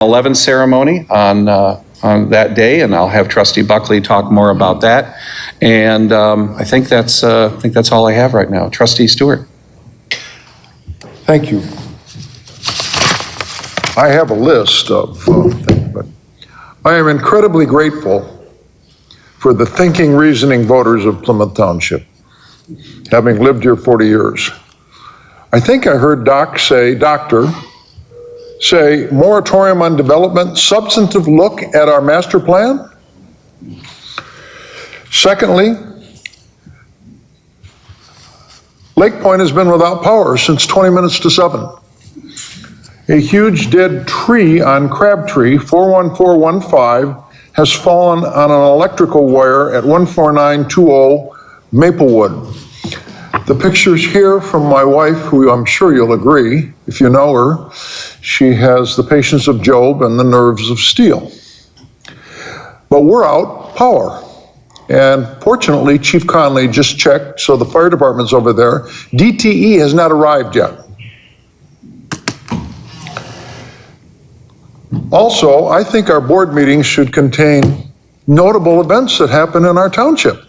11 ceremony on that day, and I'll have Trustee Buckley talk more about that. And I think that's all I have right now. Trustee Stewart. Thank you. I have a list of things, but I am incredibly grateful for the thinking, reasoning voters of Plymouth Township, having lived here 40 years. I think I heard Doctor say, moratorium on development, substantive look at our master plan. Secondly, Lake Point has been without power since 20 minutes to 7. A huge dead tree on Crabtree, 41415, has fallen on an electrical wire at 14920 Maplewood. The picture's here from my wife, who I'm sure you'll agree, if you know her. She has the patience of Job and the nerves of steel. But we're out power. And fortunately, Chief Conley just checked, so the fire department's over there. DTE has not arrived yet. Also, I think our board meetings should contain notable events that happen in our township.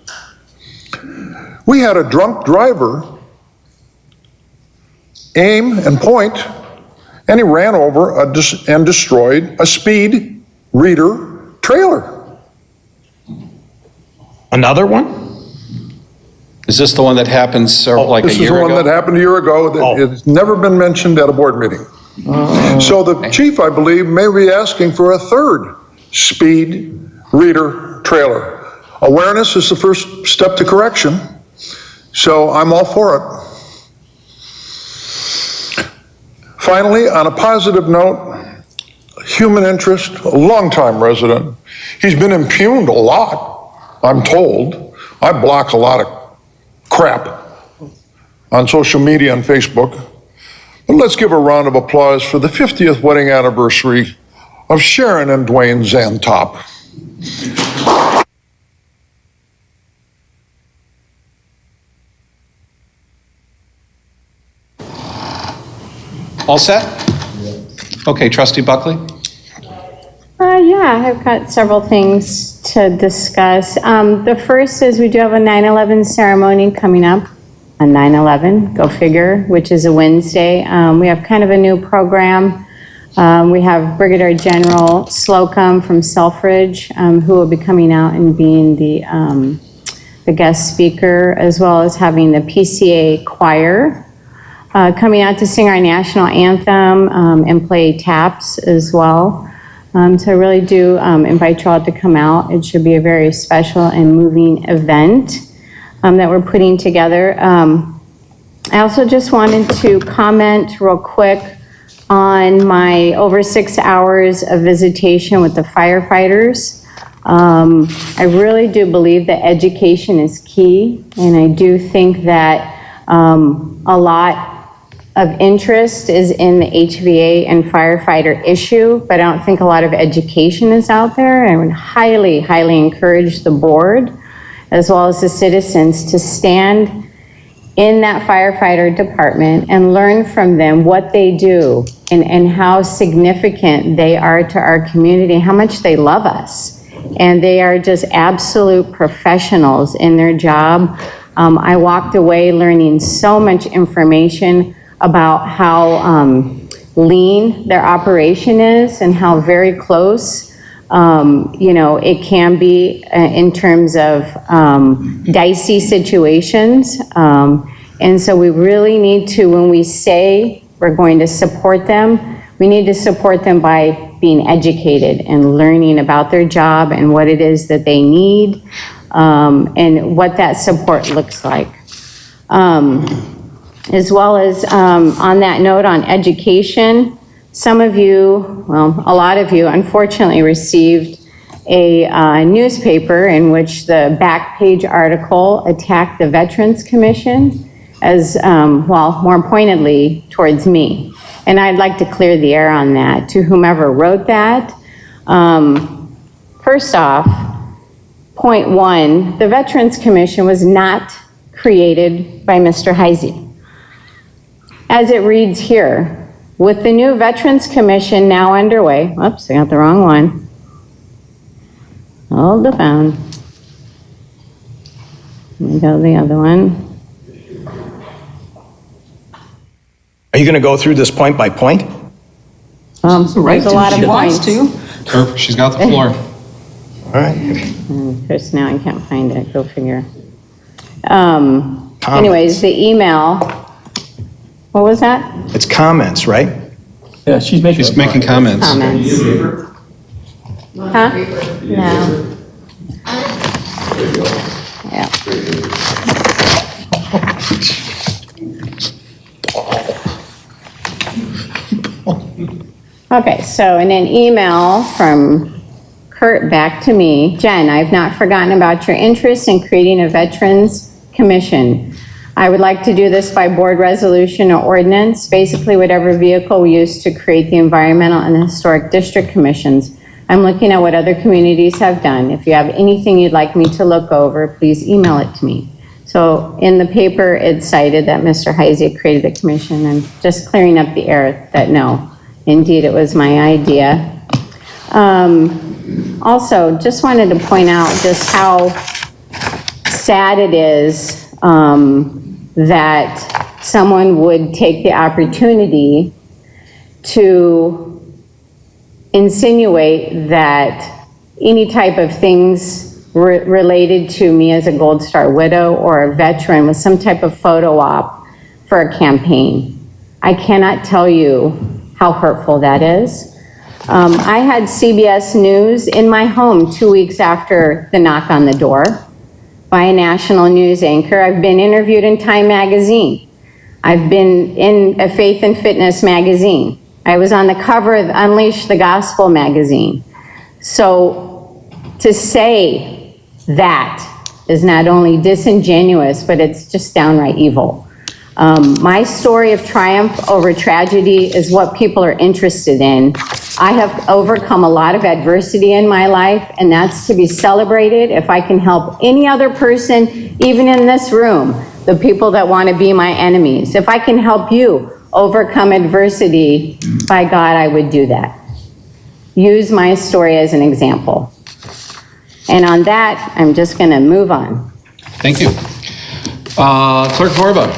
We had a drunk driver aim and point, and he ran over and destroyed a speed reader trailer. Another one? Is this the one that happens like a year ago? This is the one that happened a year ago. It's never been mentioned at a board meeting. So the chief, I believe, may be asking for a third speed reader trailer. Awareness is the first step to correction. So I'm all for it. Finally, on a positive note, human interest, a longtime resident. He's been impugned a lot, I'm told. I block a lot of crap on social media and Facebook. But let's give a round of applause for the 50th wedding anniversary of Sharon and Dwayne Zantop. All set? Okay, Trustee Buckley. Yeah, I've got several things to discuss. The first is we do have a 9/11 ceremony coming up on 9/11, go figure, which is a Wednesday. We have kind of a new program. We have Brigadier General Slocum from Selfridge, who will be coming out and being the guest speaker, as well as having the PCA choir coming out to sing our national anthem and play taps as well. So I really do invite you all to come out. It should be a very special and moving event that we're putting together. I also just wanted to comment real quick on my over 6 hours of visitation with the firefighters. I really do believe that education is key, and I do think that a lot of interest is in the HVA and firefighter issue, but I don't think a lot of education is out there. I would highly, highly encourage the board, as well as the citizens, to stand in that firefighter department and learn from them what they do and how significant they are to our community, how much they love us. And they are just absolute professionals in their job. I walked away learning so much information about how lean their operation is and how very close it can be in terms of dicey situations. And so we really need to, when we say we're going to support them, we need to support them by being educated and learning about their job and what it is that they need and what that support looks like. As well as on that note on education, some of you, well, a lot of you, unfortunately received a newspaper in which the back page article attacked the Veterans Commission as, well, more pointedly towards me. And I'd like to clear the air on that to whomever wrote that. First off, point one, the Veterans Commission was not created by Mr. Heisey. As it reads here, With the new Veterans Commission now underway, oops, I got the wrong one. Hold the phone. Let me go to the other one. Are you going to go through this point by point? There's a lot of points. She's got the floor. All right. Of course, now I can't find it, go figure. Anyways, the email, what was that? It's comments, right? Yeah, she's making comments. Comments. Huh? No. Yeah. Okay, so in an email from Kurt back to me, Jen, I've not forgotten about your interest in creating a Veterans Commission. I would like to do this by board resolution or ordinance, basically whatever vehicle we use to create the environmental and historic district commissions. I'm looking at what other communities have done. If you have anything you'd like me to look over, please email it to me. So in the paper, it cited that Mr. Heisey created the commission, and just clearing up the air that no, indeed, it was my idea. Also, just wanted to point out just how sad it is that someone would take the opportunity to insinuate that any type of things related to me as a Gold Star widow or a veteran was some type of photo op for a campaign. I cannot tell you how hurtful that is. I had CBS News in my home 2 weeks after the knock on the door by a national news anchor. I've been interviewed in Time Magazine. I've been in a Faith and Fitness magazine. I was on the cover of Unleash the Gospel magazine. So to say that is not only disingenuous, but it's just downright evil. My story of triumph over tragedy is what people are interested in. I have overcome a lot of adversity in my life, and that's to be celebrated. If I can help any other person, even in this room, the people that want to be my enemies, if I can help you overcome adversity, by God, I would do that. Use my story as an example. And on that, I'm just going to move on. Thank you. Clerk Vorba.